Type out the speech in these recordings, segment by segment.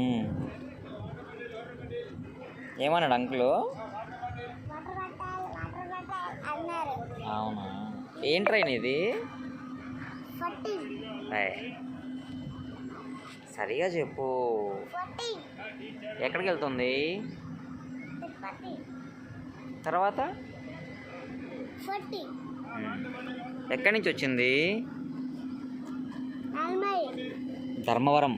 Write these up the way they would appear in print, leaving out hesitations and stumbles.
ఉమ్. ఏమన్నాడు అంకులు? అవునా, ఏం ట్రైన్ ఇది? సరిగా చెప్పు, ఎక్కడికి వెళ్తుంది? తర్వాత ఎక్కడి నుంచి వచ్చింది? ధర్మవరం.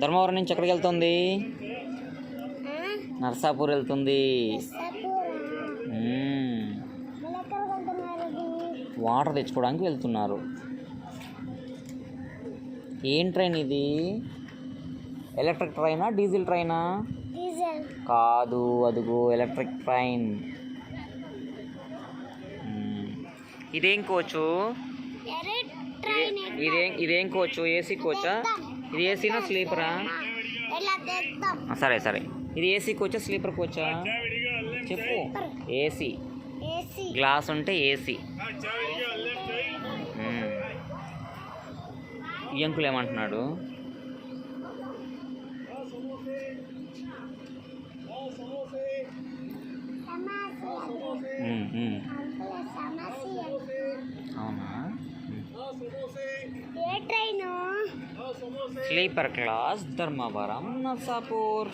ధర్మవరం నుంచి ఎక్కడికి వెళ్తుంది? నర్సాపూర్ వెళ్తుంది. వాటర్ తెచ్చుకోవడానికి వెళ్తున్నారు. ఏం ట్రైన్ ఇది? ఎలక్ట్రిక్ ట్రైనా, డీజిల్ ట్రైనా? కాదు, అదిగో ఎలక్ట్రిక్ ట్రైన్. ఇదేం కోచు? ఇదేం కోచు? ఏసీ కోచా? ఇది ఏసీనా స్లీపరా? సరే సరే, ఇది ఏసీ కోచా స్లీపర్ కోచా చెప్పు. ఏసీ. గ్లాస్ ఉంటే ఏసీ. ఈ అంకుల్ ఏమంటున్నాడు? అవునా, స్లీపర్ క్లాస్ ధర్మవరం నర్సాపూర్.